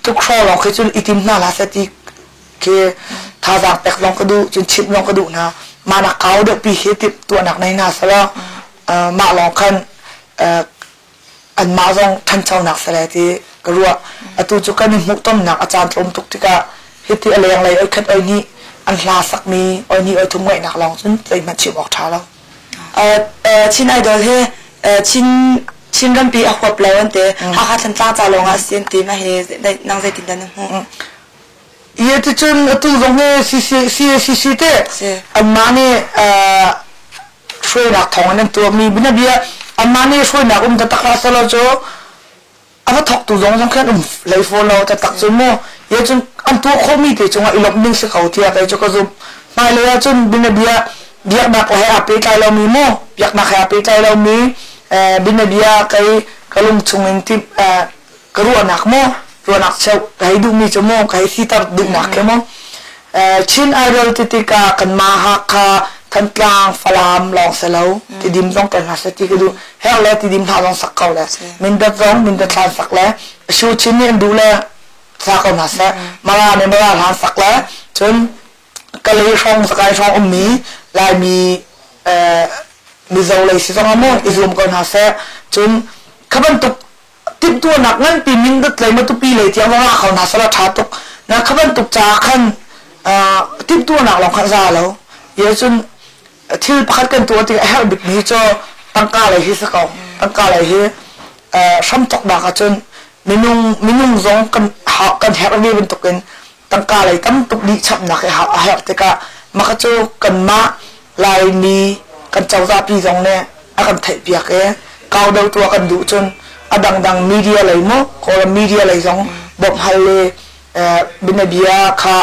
ทุกคราวเราเคยจนอิติมน่ารักสักทีคือท่าทางแปลกลองกระดูจนชิมลองกระดูนะมาหนักเขาเด็กปีเฮติตัวหนักในนาสละมาลองกันอันมาลองทันเจ้าหนักสละที่กรัวตัวจุกันนี่มุกต้มหนักอาจารย์ลมตุกติกะเฮติอะไรอย่างไรไอ้คัดไอ้นี่อันลาสักมีไอ้นี่ไอ้ทุ่งไว้หนักลองจนใจมันชิบออกท้าแล้วชินไอดอลเฮชินกันปีอควบแล้วอันเตะหาทันจ้าจ่าลงอาเซียนตีมาเฮได้นางใจติดดันนึงเยอะที่จนตู้ตรงนี้ซีเต้อันมาเนี่ยช่วยหนักทองนั่นตัวมีบินเบียอันมาเนี่ยช่วยหนักตะตักลาสลาโจอันว่าถกตู้ตรงจังแค่ไลฟ์โฟนเราตะตักจนโม่เยอะจนอันตัวเขามีแต่จงว่าอีหลบนิ่งสิเขาเทียบไปจนก็ซุ่มมาเลยจนบินเบียเบียกหนักให้อาเปใจเรามีโม่เบียกหนักให้อาเปใจเรามีบินเบียกลุงชงเงินที่กรัวหนักโม่รัวหนักเช่าให้ดูมีจมูกให้สีตาดูหนักแค่มั้งชินไอดอลติติกากันมาฮักคาทันกลางฟลามลองเสลาที่ดิมต้องเป็นหัสติก็ดูเฮลแล้วที่ดิมทาลองสักเขาแล้วมินดัดร้องมินดัดทานสักแล้วชูชินนี่ดูแลสักเขาหนักแล้วมาลาในมาลาทานสักแล้วจนก็เลยช่องสกายช่องอมมีลายมีโซเลยสิสองอมอิสลามก่อนหัสจนขบันตุกติดตัวหนักงั้นปีมินดัดเลยมาตุปีเลยที่ว่าเขาหนักสลัดชาตุกนะขบันตุกจากขันติดตัวหนักลองขันซาแล้วเยอะจนที่พักกันตัวที่ให้บิดนี้จะตั้งกาอะไรที่สักตั้งกาอะไรที่ช่ำตกดักจนมินุ่งซองกันหากันแฮปปี้เป็นตกกันตั้งกาอะไรตั้งตุกดีชับหนักให้หาแต่ก็ มาก็จะกันมาลายมีกันเจ้าซาปีตรงเนี่ยกันไทยเปียกก้าวเดาตัวกันดูจนดังมีเดียเลยมั้งคนมีเดียเลยสองบอกฮัลโหลบินเบียค่ะ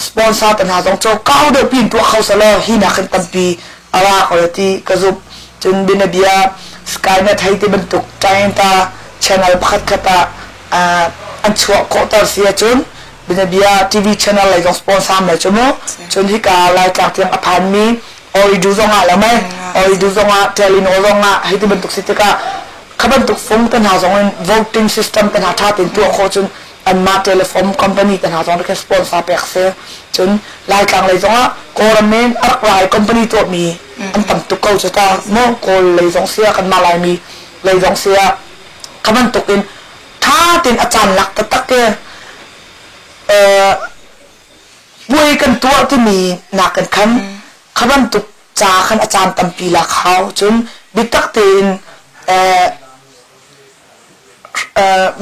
สปอนเซอร์ต่างหากสองโจก้าวเดาปีนตัวเขาสละหินักกันตั้งปีอะไรก็เลยที่กระซุบจนบินเบียสกายเน็ตให้ที่บรรทุกใจตาchannel พัดขัดอันชัวร์โคตรเสียจนบินเบียทีวีchannel เลยสองสปอนเซอร์มาจนมั้งจนที่การรายการเตียงอภัยมีออยดูซองอะไรไหมออยดูซองเทลินโอซองให้ที่บรรทุกสิทธิ์ก็ขบันทุกฟงตันหาสอง voting system ตันหาท่าเป็นตัวโคจนอันมาเทเลฟอมคอมพานีตันหาสองที่สปอนเซอร์เปียกเสียจนรายการเลยสองโกลเมนอักรายคอมพานีตัวมีอันตั้งตุกเขาจะตาโม่โกลเลยสองเสียกันมาลายมีเลยสองเสียขบันทุกเป็นถ้าเป็นอาจารย์หลักตะตักบุยกันตัวที่มีหนักกันขันขบันตุกจาขันอาจารย์ตั้งปีละเขาจนบิตักเต็น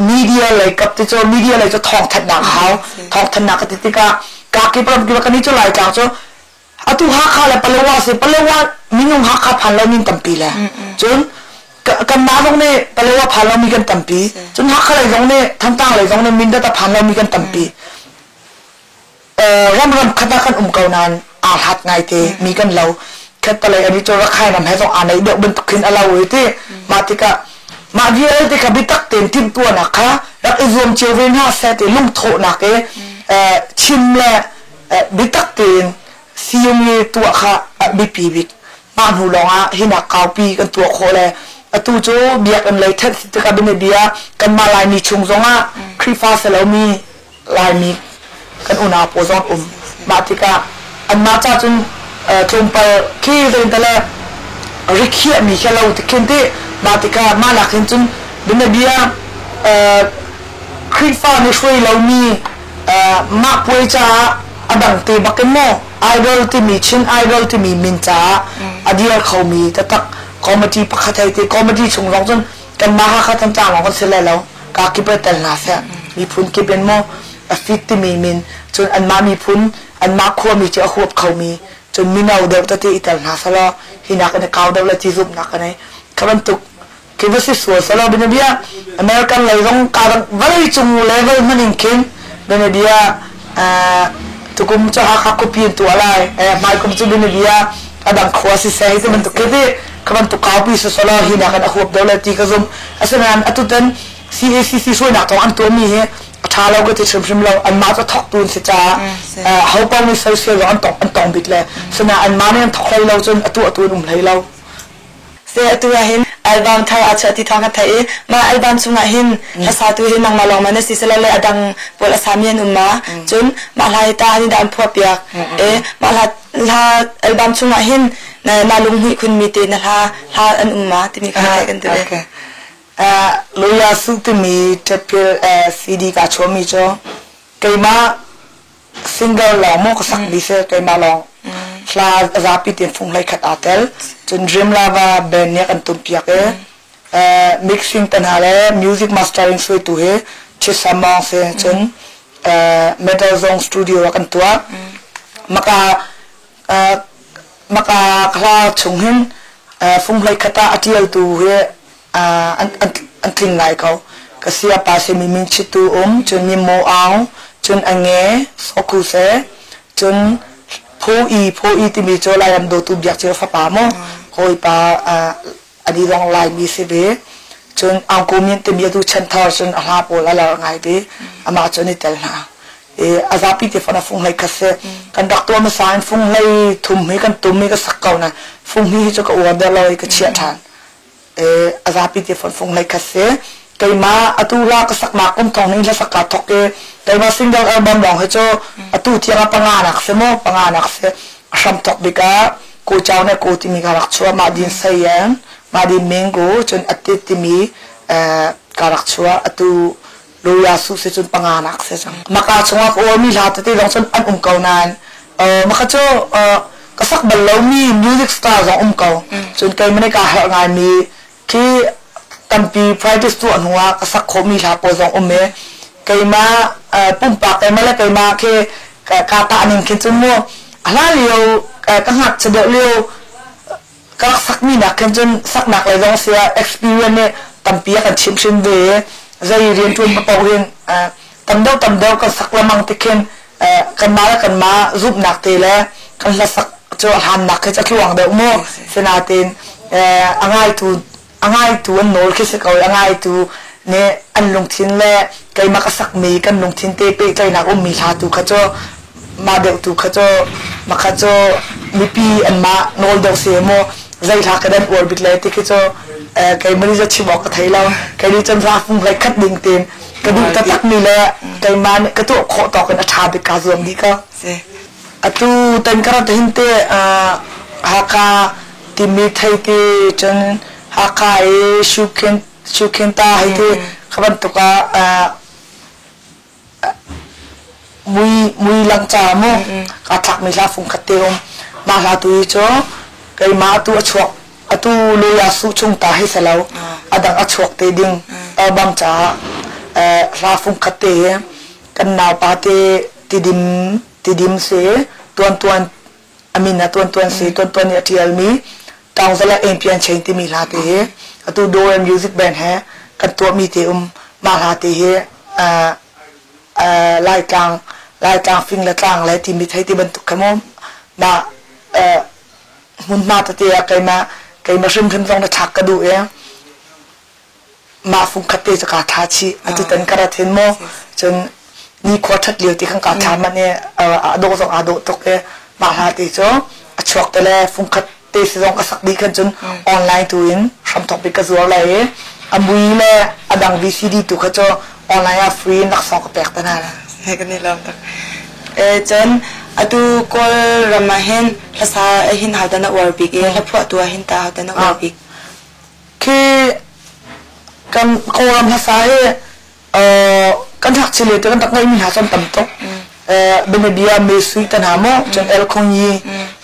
มีเดียเลยกับที่จะมีเดียเลยจะทองทันหนักเขาทองทันหนักกับที่กากากิปรำกิปกันนี้จะหลายจากจะอาตุฮักเขาเลยปลว่าสิปลว่ามินุงฮักเขาพันแล้วมินตั้งปีแล้วจนกันมาตรงนี้ปลว่าพันแล้วมีกันตั้งปีจนฮักเขาเลยตรงนี้ทั้งตั้งเลยตรงนี้มินได้แต่พันแล้วมีกันตั้งปีรำขัดกันเก่านานอาหัดไงเตมีกันเราแค่ตะเลยอันนี้จะรักใครนำให้ต้องอ่านในเด็กเป็นขึ้นอะไรเว้ยที่มาติกะมาเยอะที่กับบิตักเต็มทิมตัวนะคะแล้วไอ้รวมเชเวนห้าเซตลุ่มโถนักชิมแหละบิตักเต็มซีมีตัวค่ะบิปีบิกบ้านหูลองหินักเกาปีกันตัวโคเลยตู้โจเบียกันเลยเท็ดสิกะบินเบียกันมาลายมีชุงซงครีฟ้าเสลามีลายมีกันอุณาโพซอนมาติกะอันมาจ้าจนทุมไปขี้เรื่องแต่ละริขี้มีแค่เราที่คิดที่มาติกามาหลักจนบินเบียครีฟ้าในช่วยเรามีมาป่วยจ้าอดังตีบักเกนโมไอดอลที่มีชินไอดอลที่มีมินจ้าอดีตเขามีแต่ตักคอมเมดี้ปักขัดไทยที่คอมเมดี้ชงร้องจนกันมาหาข้าทำจ้างของคนเสียแล้วกาคิเปเตลนาเสียมีพุนคิเป็นโมฟิตที่มีมินจนอันมามีพุนอันมาขั้วมีเจ้าขวบเขามีจนมีนาเดิมตัดที่อิตาลีสละหินักในกาวเดิมและที่ซุปนักในขบันตุกคิดว่าสิสวยสละบินเบียอเมริกันเลยต้องการวันที่จงเลเวลมันอินคินบินเบียตุกุมจะหาข้าคุปีนตัวอะไรไม่กุมจะบินเบียอดังขวาสิเสียที่มันตุกคิดที่ขบันตุกกาวปีสสละหินักในขวบเดิมและที่กระซุมอาศัยนั้นอัตุตันCACC ช่วยนักต้องอันตัวมีถ้าเราก็จะชิมเราอันมาจะทอกตูนสิจ้าเขาป้องในโซเชียลอันต้องบิดเลยสนะอันมาเนี่ยทอกเราจนตัวเลยเราเสียตัวเห็นอัลบั้มไทยอาจจะที่ทางกันไทยมาอัลบั้มสุนัขหินภาษาตัวเห็นนางมาลองมาในสิสละเลยอดังบทสามีนุ่มมาจนมาลายตาที่ดันพัวเปียกมาลาอัลบั้มสุนัขหินนาลุงหุยคุณมีเตนะลาอันมาที่มีกันกันตัวลุยาสุดมีเทปซีดีกาชัวมีจ้ะเกี่ยมาซิงเกิลลองมกสักดิเซเกี่ยมาลองคลาซาปิตินฟงไลขัดอาเทลจนริมลาวาเบนเนี่ยกันตุนเปียกมิกซิ่งตันหาเลยมิวสิกมาสเตอร์ริงสวยตัวชิสามองเซจนเมทัลซองสตูดิโอกันตัวมักคลาชงหินฟงไลขัดอาเทียลตัวอันทิ้งไงเขาก็เสียภาษีมีมินชิตูจนมีโมเอาจนอังเงสกุเสจนโพอีที่มีโจลายอันโดตุบอยากเจอฟ้าป่าโมคอยป่าอันนี้ลองลายมีสิเบจนอังกูมีที่มีดูชันทอจนอาลาโปละแล้วไงดีอามาจนนี่เตลนาอาซาปิที่ฟันฟงไลคัสเซกันดักตัวมาสายฟงไลทุ่มให้กันตุ้มให้กันสักเก่านะฟงนี้จะก็อวดเดลอยก็เชียทานอาซาปิที่ฟันฟงไลคัสเซไกมาอตุลาก็สักมากุมทองนี่ละสักกาทอกไกมาซิงเกิลอัลบั้มลองให้โจอตุที่เราปังานักเสมอปังานักเสชัมทอกบิกากูเจ้าเนี่ยกูที่มีการรักชัวมาดินเซียนมาดินเมงโกจนอติที่มีการรักชัวอตุลุยาสุเสจนปังานักเสจังมากาชงว่าโอ้มีลาตที่ลองจนอันเก่านานมาข้าโจก็สักบัลลังมีมิวสิกสตาร์ของเก่าจนไกมันได้การหางานมีที่ตัมปีไพรติสตัวหัวก็สักคมีลาโปซองเมไกมาปุ่มปากไกมาแล้วไกมาแค่กาตาหนึ่งคิดจนมัว ala leo ka ngak chade leo ka sak mi na kan jon sak nak le dong sia experience ne tampia kan chim ve zai rian tun pa pawin tam dau ka sak lamang tiken kan ma zup nak te le kan la sak cho han nak ka chuang de mo senatin angai tu an nol ke se ka angai tu ne an lung thin le kai ma ka sak mi kan lung thin te pe kai na mi tha tu ka cho ma de tu ka cho ma ka cho mi pi an ma nol de se mo zai tha ka dan orbit le te ke cho kai mari ja chi mo ka thai lo kai ni chan ra phung lai khat ding ten ka du ta tak mi le kai ma ka to kho to kan tha be ka zom di ka se atu tan kara te hinte ha ka ti mi thai te chan ha ka e shuken ta hai te khaban to ka mui lang cha mo ka thak mi la phung khat te ma la tu cho kai ma tu achok atu lo ya su chung ta hi salo adang achok te ding bam cha ra phung khat te kan naw pa te tidim se tuan amina tuan se tuan ya tial mi tang zala empian chen ti mi la te atu do music band ha kan to mi te ma la te he lai kang phing la tang le ti mi thai ti ban tu kamom ma mun ma ta te kai ma shim jong da thak ka du ma phung khat te ka tha chi atu tan kara then mo chon ni kho that liu ti khang ka tha ma ne do zong a do tok e ma ha ti cho a chok te le phung khat te si zong ka sak di khan chon online tu in sam tok bi ka zuar la e amui le adang VCD tu kha cho online a free nak sok ka pek ta na he kan ni lam tak chon atu kol ramahen hasa hin hadana warbik e la phwa tu hin ta hadana warbik ke kan kolam hasa e kan thak chile te kan tak ngai mi ha som tam tok benebia me sui tan ha mo chon el khong yi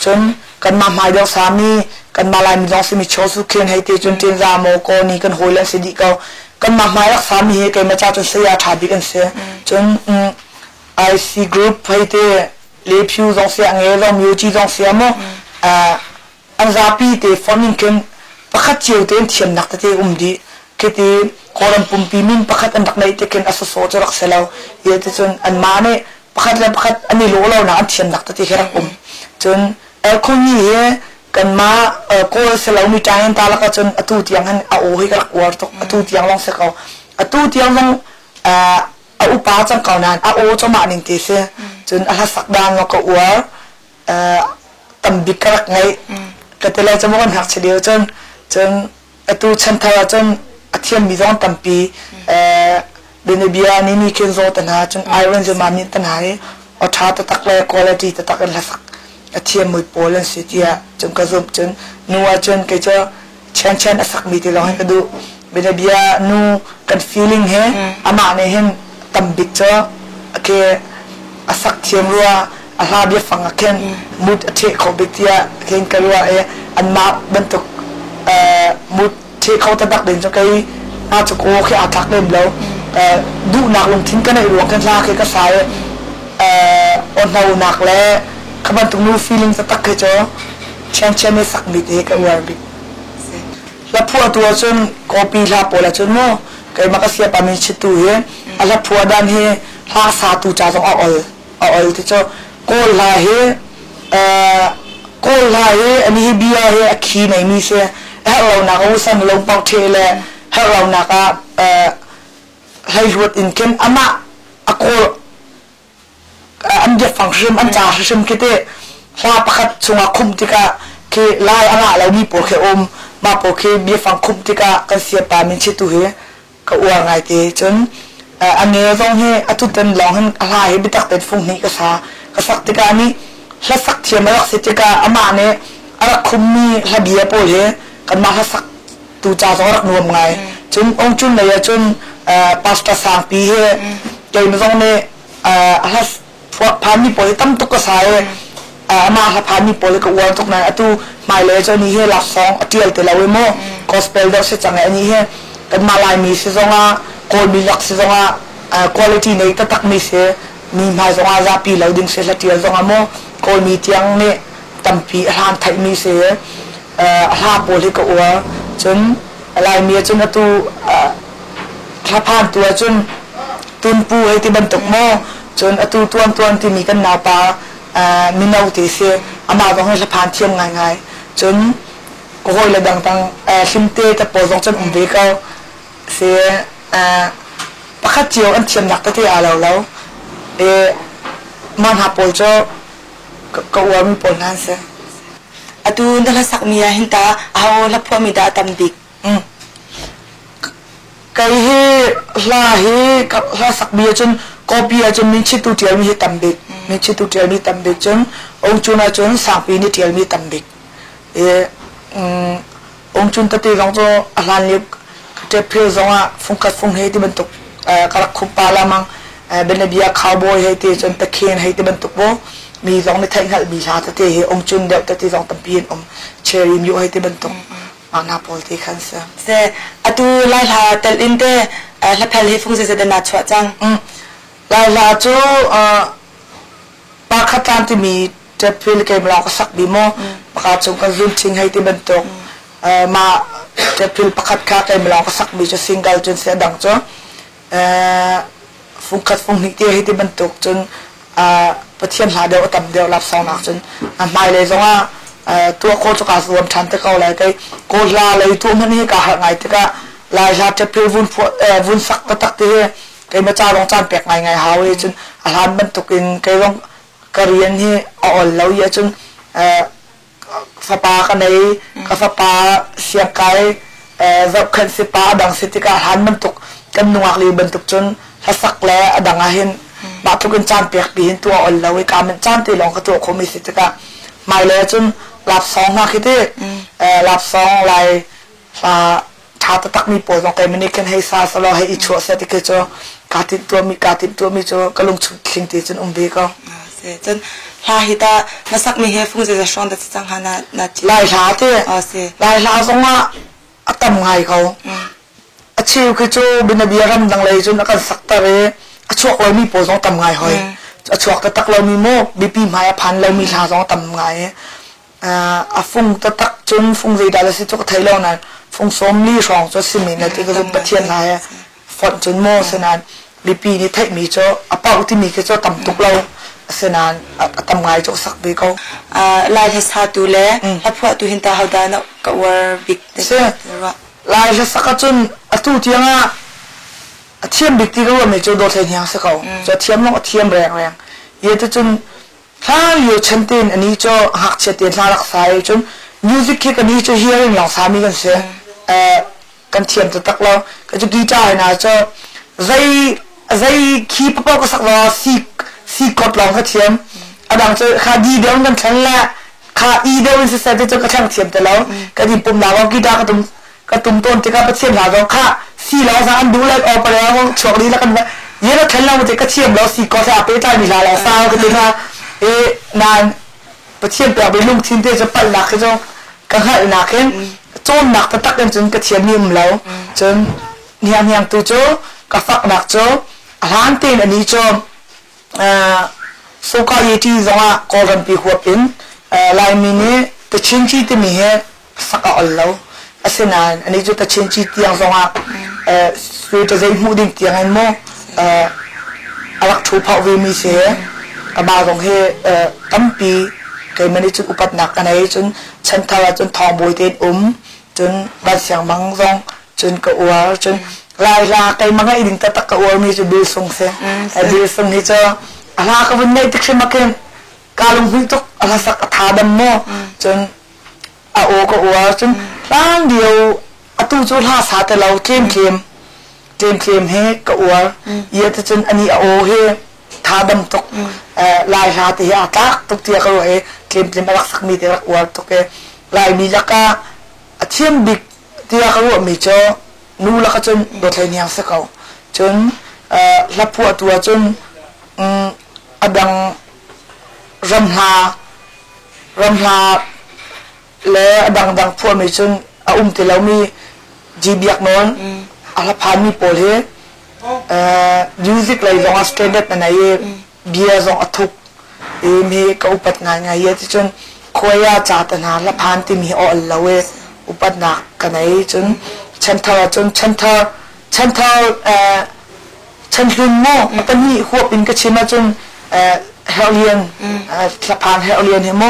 chon kan ma mai dong sami kan malai mi dong simi chosu khen hai te chon tin za mo ko ni kan hoilan se di ka kan ma mai rak sami he ke ma cha chon se ya tha bi kan se chon IC group hai te le phiu dong se ange dong mu chi dong se mo an za pi te forming ken pakhat chiu te thiam nak te di ke te kolam pumpi min pakhat an dak nai te ken aso so rak selo ye te chon an ma ne pakhat ani lo na an thiam nak te herak chon el khoni he kan ma ko selo mi tain ta la ka chon atu tiang han a o hi ka war to atu tiang long se ka atu tiang long a upa chang ka nan a o cho ma ning te se chon a sak dan no ka war tam bikarak ngai ka te la chamo kan hak chhiu chon atu chan tha chon athiam mi zong tampi benebia ni ken zo tan ha chon iron je ma mi tan ha e o tha ta tak le quality ta tak la sak athiam moi polan sitia chon ka zob chon nuwa chon ke cha chen asak mi te lo han ka du benebia nu kan feeling he ama ne hen tambik cha ke asak thiam ruwa a ha bia fanga ken mut athe kho bitia ken ka ruwa e an ma bentuk mutที่เขาจะดักเด่นจะไกน่าจะโก้แค่อาทักเล่มแล้วดูหนักลงทิ้งกันในหลวงกันลาแค่ก็สายอ่อนเทาหนักแล้วขบันตรงนู้น feeling จะตักแค่จ้อเช่นในสักมิดเอกอวาร์บิแล้วพวกตัวจนกอปีลาโปละจนโม่ไก่มาก็เสียปามิชิตุเฮแล้วพวกด้านเฮลาซาตูจ่าต้องเอาที่จ้อโกลาเฮอันนี้เบียเฮอคีในมีเสียให้เราหนักเอาสั่งลงเป่าเทเลยให้เราหนักให้รวดอินเข็มอามาอโกอันเดียฟังชิมอันจ่าชิมคิดเตะลาประคัดชงคุมติกะคือลายอามาเรามีโปรเคมาโปรเคเบียฟังคุมติกะกันเสียปามินชิตุเฮก็อวงไงเตะจนอันนี้ต้องให้อทุตันลองให้อะไรให้บิตักเป็นฟงนี้ก็สักติกะนี้และสักเทียมรักสิติกะอามาเนี่ยรักคุมมีระเบียบโปรเฮกันมาสักตูจ่าสองรักนวมไงจนองจุนเลยจนปาสตาสามปีเฮใจมันต้องเนี่ยอะไรพามีปอยตั้มตุกสายมาพามีปอยก็วันตุกนั้นตูไม่เลยจนนี่เฮหลักสองเที่ยวแต่เราเมื่อกอสเปลเดอร์เสจังไงนี่เฮกันมาลายมีสิจงอ่ะคอยมีหลักสิจงอ่ะคุณภาพในตักมีเสมีมาจงอ่ะจะปีเราดึงเสร็จแล้วเที่ยวจงอ่ะโม่ ko mi tiang ne tampi han thai mi se ha pol hi ko wa chun lai mi chun atu tha phan tua chun tun pu hai ti ban tok mo chun atu tuan ti mi kan na pa mi nau ti se ama bang la phan thiam ngai chun ko hoi la dang tang hlim te ta po jong chun ve ka se pakhat chiu an thiam nak ta te a lo man ha pol cho ko wa mi pol nan se atu ndala sak mi hinta aw la pho mi da tam dik kai hi la sak bi chun copy chun min chi tu tial mi tam dik min chi tu tial mi tam dik chun ong chuna chun sang pi ni tial mi tam dik ong chun ta te jong cho alan le te phil zong a phung he ti ban tuk karak khu pa la mang benabia cowboy he ti chun ta khen he ti ban tuk bo mi zong ni thai ngal bi sa ta te he ong chun de ta ti zong tam pin cherry mi he ti ban tuk ana pol ti khan sa se atu lai la tel in te la phel he phung se de na chwa chang lai la chu pa khatan ti mi te phil ke mla ka sak bi mo pa chung ka zun ching he ti ban tuk ma te phil pakhat kha ke mla ka sak bi chu single chun se dang cho phung ni te he ti ban tuk chun pathian la de tam de lap sau nak chun mai le zonga tua ko chu ka zuam than te ko lai kai ko la lai tu mani ka ha ngai te ka lai la te phil vun sak ta tak te kai ma cha rong chan pek ngai hawi chun alan ban tukin kai rong karian hi ol lo ya chun fa pa ka nei ka fa pa sia kai zap khan se pa dang se ti ka han man tuk kan nuak li ban tuk chun ha sak le adanga hin ba tukin chan pek bi hin tua ol lo ka man chan te long ka tu ko mi se ti ka mai le chun lap song na khite lap song lai fa tha ta tak mi po jong kai mani kan hei sa salo hei i chu se ti ke cho ka tin tu mi cho kalung chu thing ti chun be ka se chun la hita na sak mi he phung se shong da chang hana na chi lai la te se lai la song a atam ngai ko a chiu ke cho bin bi ram dang lai chun kan sak ta re a chuak lo mi po jong tam ngai hoi a chuak ta tak lo mi mo bp mai a phan lo mi la jong tam ngai a phung ta tak chun phung zai da la si to ka thai lo na phung som li rong cho simin na ti ka pathian la ya phot chun mo senan bp ni thai mi cho a pau ti mi ke cho tam tuk lo senan tam ngai cho sak be ko lai he sa tu le ha phwa tu hinta how da na ka war big se lai he sak chun atu tianga a thiam big ti ko me cho do thai hiang se ko cho thiam no thiam reng ye ta chun ha yo chantin ani cho hak chetin la rak sai chun music ke kan ni cho hearing lang sa mi kan se kan thiam ta tak lo ka chu guitar na cho zai khi pa ko sak wa si kot long ka thiam adang cho kha di deu kan thlan la kha I deu se sa te cho ka thang thiam ta lo ka di pum la wa guitar ka tum ton te ka pa thiam la lo kha si la sa an du la opera ko chok ri la kan ye na thlan la mo te ka thiam lo si ko sa pe ta ni la sa ka te na nan pathian pe be lung thin te cho pal la ke jo ka ha na khen chon nak ta tak kan chun ka thiam nim lo chun niang tu cho ka fak nak cho alan ten ani cho so ka ye ti zonga ko ran pi huapin lai mi ne ta chin chi te mi he saka allo asenan ani cho ta chin chi tiang zonga sui ta zai mu ding tiang an mo alak thu phau vi mi se ka ba rong he tampi kai mani chu upat nak kanai chun chan thawa chun thong boi ten chun ba siang mang rong chun ka uar chun lai la kai manga iding ta tak ka uar mi chu bil song se bil song ni cho ala ka bun nei tik se maken kalung hui tok ala sak tha dam mo chun a o ka uar chun lang dio atu chu la sa ta lo kem he ka uar ye ta chun ani a o he tha dam tok lai ha ti ya tak tuk ti ka ro he kem rak sak mi te rak uar tok ke lai mi la ka a thiam big ti ka ro mi cho nu la ka chun do thai niang se ko chun la pu tu chun adang ramha le adang pu mi chun a ti lo mi ji biak non ala phan mi pol he music lai zong standard na ye bia zong athuk มีก็อุปัตนาไงเยอะที่จนคอยาจัดนาละพันที่มีอ่อนละเวอุปัตนากันไหนจนฉันเท่าฉันหุ่นโม่ก็มีหัวปินกระชิมาจนเฮลเลียนละพันเฮลเลียนเฮโม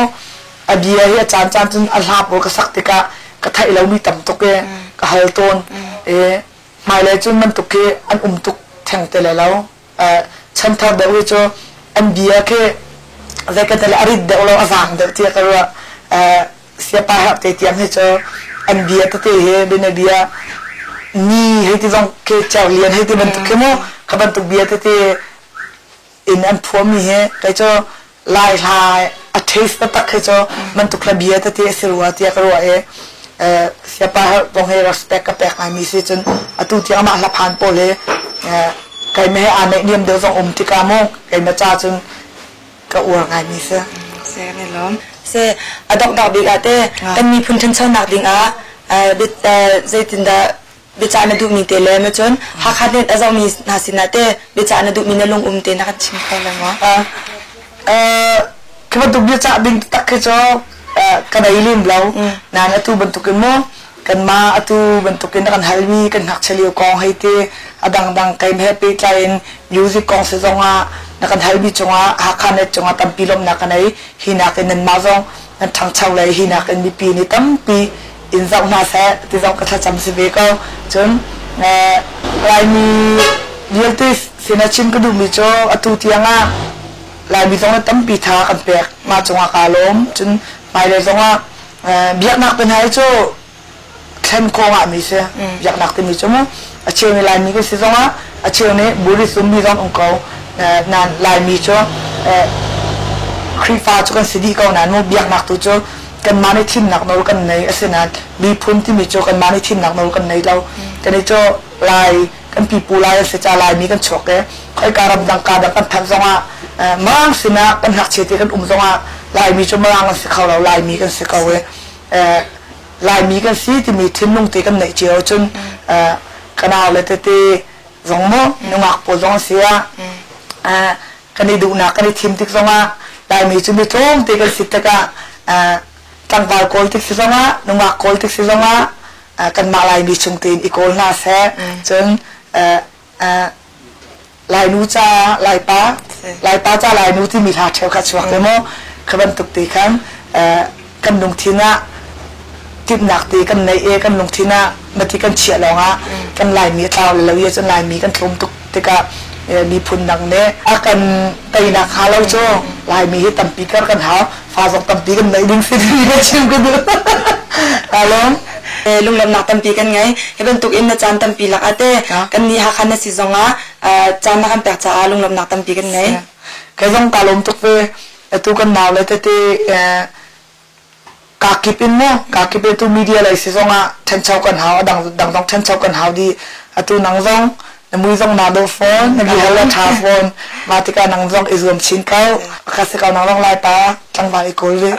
อเบียเฮจานจนอัลลาบก็สักติกะก็ไทยเรามีต่ำตุกเกก็ฮัลโตนไม่เลยจนมันตุกเกอันตุกแทงเตะแล้วฉันทำเดี๋ยวจะอันเบียเกเด็กแต่ละอริดเดี๋ยวเราอาฟังเดี๋ยวที่เราเสียไปครับแต่ที่ยังให้เจออันเบียตัวเตะเฮเป็นเบียนี่ให้ที่ต้องเกเจ้าเรียนให้ที่มันตุกเกโมขับมันตุกเบียตัวเตะอินอันพวมีเฮแต่เจอลายอาเทสตักให้เจอมันตุกระเบียตัวเตะสิรัวที่ก็รัวเสียไปครับต้องให้ respect กับแปลกมีสิจนตุที่เอามาละพันโปเลยใครไม่ให้อ่านในเนียมเดียวส่งที่กาโมใครมาจ้าจนก็อวดไงมีเสียเนี่ยล้อมดอกบิ๊กอาเต้กันมีพื้นที่เช่าหนักดิ่งบิดใจตินดาบิจารณดูมีเตเลยมาจนหากขัดเน็ตอาจจะมีนาสินาเต้บิจารณดูมีนลงเตนักชิมเขาเลยมั้งคือมันถูกบิจารณ์ตักเจ้ากันได้ลิมเรานั่นตัวบรรทุกกันมั้งกันมาตัวบรรทุกกันกันฮัลวีกันหักเฉลียวกองให้เตดังใครไม่ให้ไปไกลมิวสิกกองเสียงนักฮัลวีจงหักขันเน็ตจงตั้มปีลมนักไหนหินักนั้นมาจงนั้นทั้งเช้าเลยหินักมีปีนี้ตั้มปีอินซักมาเสะที่จงกระทำจำสิเบก็จนลายมีเดียร์ที่สินาชินก็ดูมีโจตัวที่ยังลายมีจงตั้มปีท่ากันเปียกมาจงกาลมจนไปเลยจงเบียกนักเป็นไงโจเช่นโคงมีเสียอยากนักที่มีจมูกเชื่อในลายมีก็สิจงเชื่อในบุริสุมีจงองค์เขานั่นลายมีโจครีฟ้าจกันสิดีเขานั่นโมเบียกนักตัวโจกันมาในทีมนักนรกันในเอเซนันมีพุ่นที่มีโจกันมาในทีมนักนรกันในเรากันในโจลายกันปีปูลายเสียจาลายมีกันฉกค่อยการดังการดังกันทำจงมังสินะกันหักเฉติกันจงลายมีโจมังกันสิเขาเราลายมีกันสิเขาลายมีกันสิที่มีทีมนุ่งตีกันในเจียวจนกันเอาเลยที่จงโมนึกว่าปวดจงเสียกันในดูนักกันในทีมที่จงลายมีจนมีทุ่งตีกันสิตกะตั้งบาร์โกลติกสิจงนึกว่าโกลติกสิจงกันมาลายมีชงตีนอีโกลน่าเสียจนลายนู้จ้าลายป้าจ้าลายนู้ที่มีท่าเที่ยวขัดชวักเลยมั้งขบันตุกตีกันกันลงทีน่ะที่หนักตีกันในกันลงทีน่ะมาที่กันเฉียดลงกันลายมีเท้าเลยเยอะจนลายมีกันทุ่มตุกตีกันมีพุ่นดังเนี่ยกันตีนักหาเราโจลายมีให้ตั้มปีกันหาฟ้าส่งตั้มปีกันในดิ้งสิดีกันชิมกันดูอะไรลุงลำนักตั้มปีกันไงให้เป็นตุกอินนะจานตั้มปีหลักอาเต้กันนี่หาคันในสิจงจานนักกันแปลกจ้าลุงลำนักตั้มปีกันไงก็ต้องตาลมตุกเวตุกันมาเลยแต่กากิปินมั้งกากิปินตัวมีเดียอะไรสิจงฉันชอบกันหาดังต้องฉันชอบกันหาดีตัวนังจงมือจงนาโดฟอนมีเฮลัทาฟอนมาติการนังจงอิสลามชินเก้าคาสิกานังจงลายตาจังหวะอีกคนเลย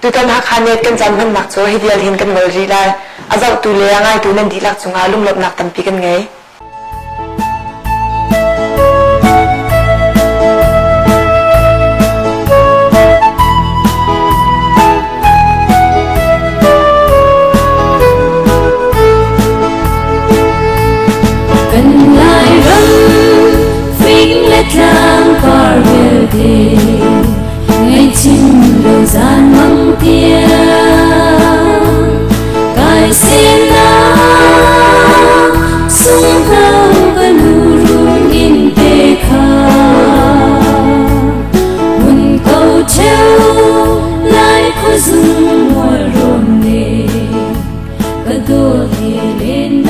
ตัวกันหักคันเน็ตกันจำกันหนักโซ่ให้เดียร์เห็นกันเมื่อไรได้อาจจะตัวเลี้ยงง่ายตัวนั้นดีหลักจงอาลุงหลบหนักตั้มปีกันไงngày chim đầu gian măng tia cài xin na sung thaoกันrung in tê kha mun câu treo lại khó dừng mùa rộn nề cả đua thì lên